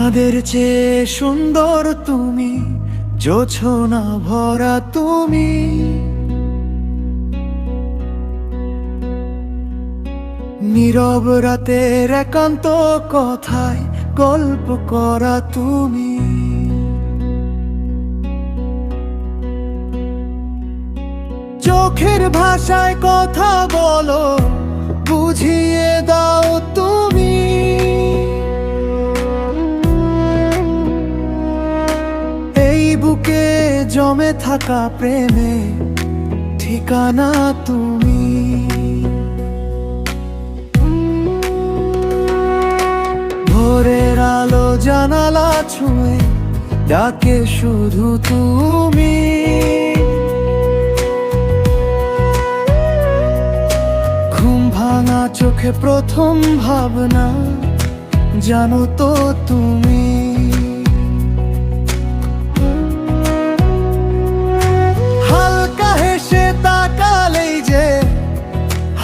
চাঁদের চেয়ে সুন্দর তুমি, জোছনা ভরা তুমি, নীরব রাতের একান্ত কথায় গল্প করা তুমি। চোখের ভাষায় কথা বলো, বুঝিয়ে দাও তুমি। এই বুকে জমে থাকা প্রেমে ঠিকানা তুমি। ভোরের আলো জানালা ছুঁয়ে ডাকে শুধু তুমি। ঘুম ভাঙা চোখে প্রথম ভাবনা জানো তো তুমি। হালকা হেসে তাকালেই যে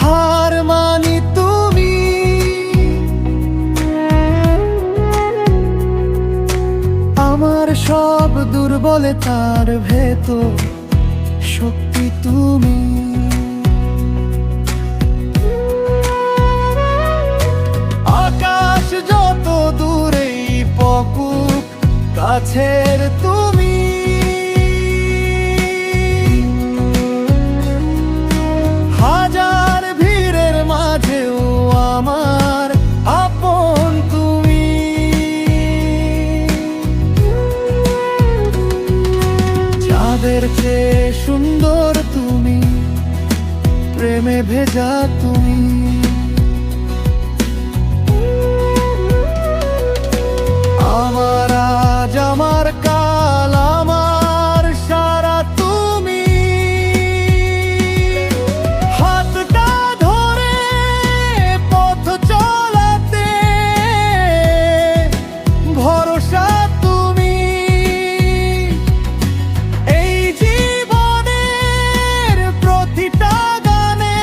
হার মানি তুমি। আমার সব দুর্বলতার ভেতর শক্তি তুমি। আকাশ যত দূরেই পকুক, কাছের তুমি। হাজার ভিড়ের মাঝেও আমার আপন তুমি। চাঁদের চেয়ে সুন্দর তুমি, প্রেমে ভেজা তুমি। আমার আজ আমার কাল আমার সারা তুমি। হাতটা ধরে পথ চলাতে ভরসা তুমি। এই জীবনের প্রতিটা গানে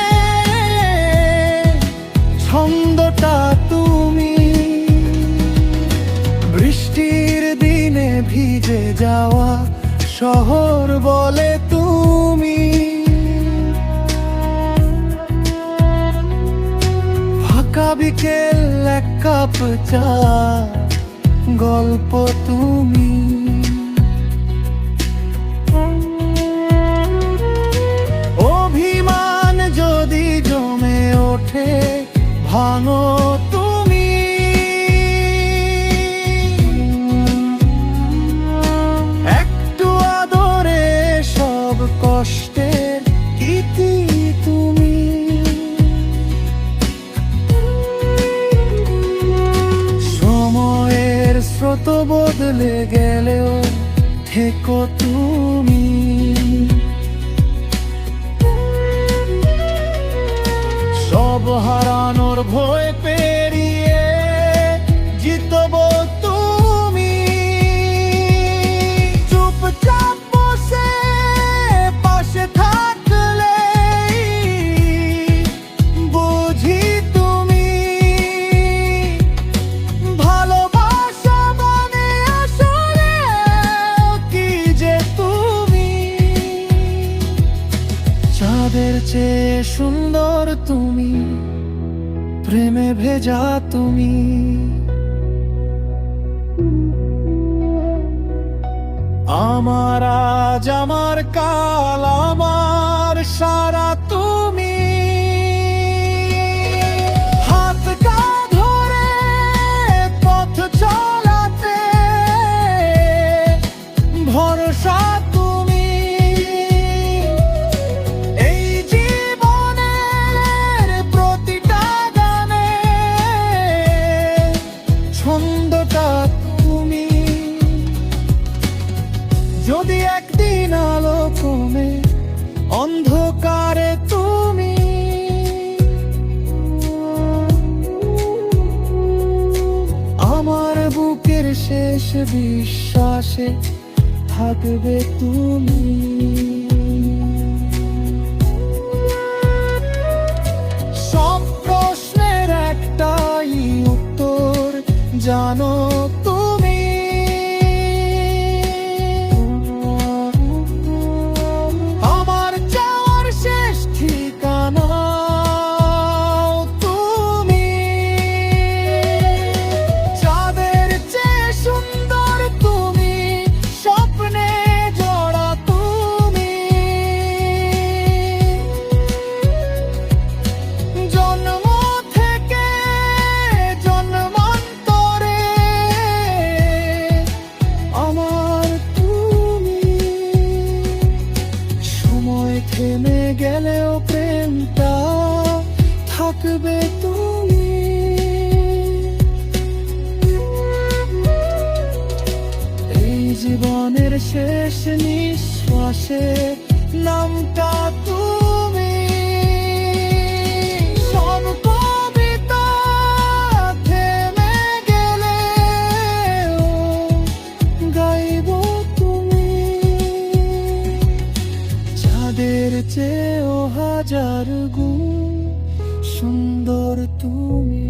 ছন্দটা তুমি। বৃষ্টির দিনে ভিজে যাওয়া শহর বলে তুমি। ফাঁকা বিকেল এক কাপ চা গল্প তুমি। অভিমান যদি জমে ওঠে ভাঙো তুমি। একটু আদরে সব কষ্টের ইতি তুমি। সময়ের স্রোত বদলে গেলেও থেকো তুমি। সব হারানোর ভয় পেরিয়ে জিতব তুমি। চুপচাপ বসে পাশে থাকলে বুঝি তুমি। ভালোবাসা মানে আসলে কি যে তুমি। চাঁদের চেয়ে সুন্দর তুমি, প্রেমে ভেজা তুমি। আমার আজ আমার কাল আমার সারা তুমি। হাতটা ধরে পথ চলাতে ভরসা তুমি। এই জীবনের প্রতিটা গানে ছন্দটা তুমি। যদি একদিন আলো কমে অন্ধকারে তুমি। আমার বুকের শেষ বিশ্বাসে থাকবে তুমি। সব প্রশ্নের একটাই উত্তর জানো তুমি। থেমে গেলেও প্রেমটা থাকবে তুমি। এই জীবনের শেষ নিঃশ্বাসে নামটা তুমি। সব কবিতা থেমে গেলেও গাইব তুমি। চাঁদের চেয়েও হাজার গুণ সুন্দর তুমি।